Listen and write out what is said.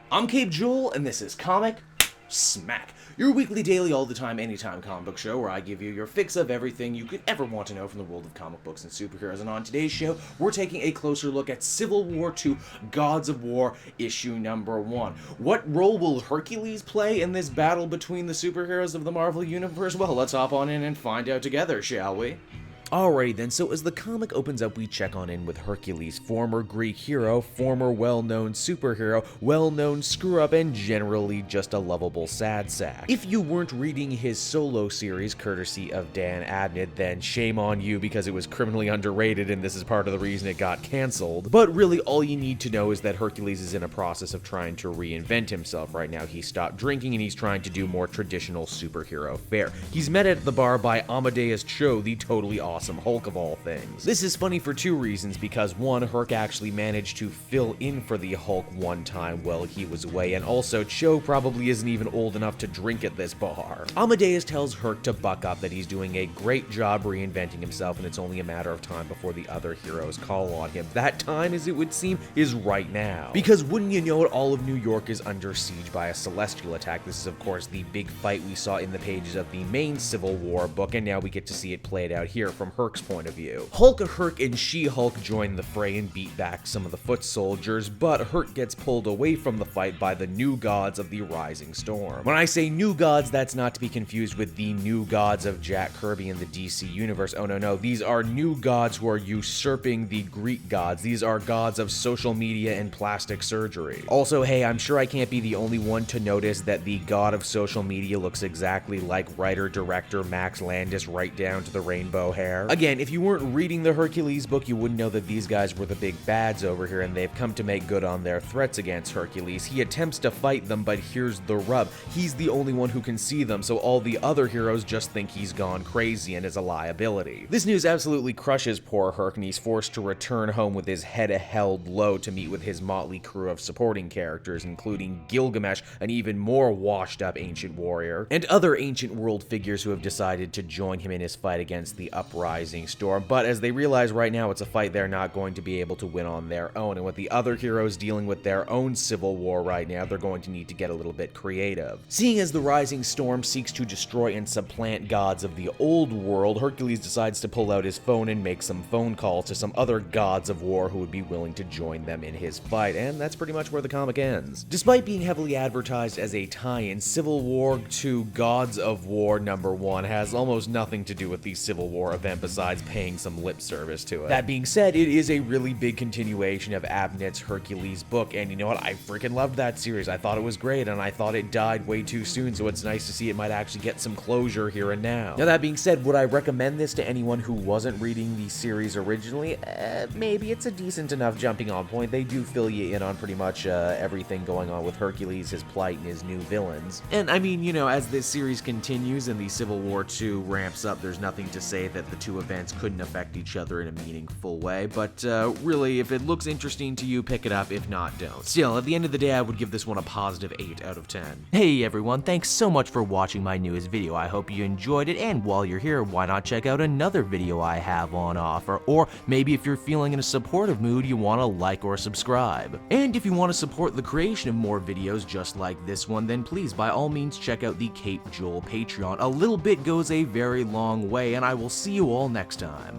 I'm Cape Joel, and this is Comic Smack, your weekly, daily, all the time, anytime comic book show where I give you your fix of everything you could ever want to know from the world of comic books and superheroes. And on today's show, we're taking a closer look at Civil War II Gods of War issue number 1. What role will Hercules play in this battle between the superheroes of the Marvel Universe? Well, let's hop on in and find out together, shall we? Alrighty then, so as the comic opens up, we check on in with Hercules, former Greek hero, former well-known superhero, well-known screw-up, and generally just a lovable sad sack. If you weren't reading his solo series, courtesy of Dan Abnett, then shame on you because it was criminally underrated and this is part of the reason it got cancelled. But really, all you need to know is that Hercules is in a process of trying to reinvent himself right now. He stopped drinking and he's trying to do more traditional superhero fare. He's met at the bar by Amadeus Cho, the totally awesome Hulk of all things. This is funny for two reasons, because one, Herc actually managed to fill in for the Hulk one time while he was away, and also Cho probably isn't even old enough to drink at this bar. Amadeus tells Herc to buck up, that he's doing a great job reinventing himself and it's only a matter of time before the other heroes call on him. That time, as it would seem, is right now. Because wouldn't you know it, all of New York is under siege by a celestial attack. This is of course the big fight we saw in the pages of the main Civil War book, and now we get to see it played out here from Herc's point of view. Hulk, Herc, and She-Hulk join the fray and beat back some of the foot soldiers, but Herc gets pulled away from the fight by the new gods of the Rising Storm. When I say new gods, that's not to be confused with the new gods of Jack Kirby in the DC Universe. Oh no, these are new gods who are usurping the Greek gods. These are gods of social media and plastic surgery. Also, hey, I'm sure I can't be the only one to notice that the god of social media looks exactly like writer-director Max Landis, right down to the rainbow hair. Again, if you weren't reading the Hercules book, you wouldn't know that these guys were the big bads over here, and they've come to make good on their threats against Hercules. He attempts to fight them, but here's the rub. He's the only one who can see them, so all the other heroes just think he's gone crazy and is a liability. This news absolutely crushes poor Herc, and he's forced to return home with his head held low to meet with his motley crew of supporting characters, including Gilgamesh, an even more washed-up ancient warrior, and other ancient world figures who have decided to join him in his fight against the uprising storm. But as they realize right now, it's a fight they're not going to be able to win on their own, and with the other heroes dealing with their own civil war right now, they're going to need to get a little bit creative. Seeing as the Rising Storm seeks to destroy and supplant gods of the old world, Hercules decides to pull out his phone and make some phone calls to some other gods of war who would be willing to join them in his fight, and that's pretty much where the comic ends. Despite being heavily advertised as a tie-in, Civil War II Gods of War number 1 has almost nothing to do with the Civil War event besides paying some lip service to it. That being said, it is a really big continuation of Abnett's Hercules book, and you know what? I freaking loved that series. I thought it was great, and I thought it died way too soon, so it's nice to see it might actually get some closure here and now. Now, that being said, would I recommend this to anyone who wasn't reading the series originally? Maybe. It's a decent enough jumping on point. They do fill you in on pretty much everything going on with Hercules, his plight, and his new villains. And I mean, you know, as this series continues and the Civil War II ramps up, there's nothing to say that the two events couldn't affect each other in a meaningful way, but really, if it looks interesting to you, pick it up. If not, don't. Still, at the end of the day, I would give this one a positive 8 out of 10. Hey everyone, thanks so much for watching my newest video. I hope you enjoyed it, and while you're here, why not check out another video I have on offer, or maybe if you're feeling in a supportive mood, you want to like or subscribe. And if you want to support the creation of more videos just like this one, then please, by all means, check out the Cape Joel Patreon. A little bit goes a very long way, and I will see you all next time.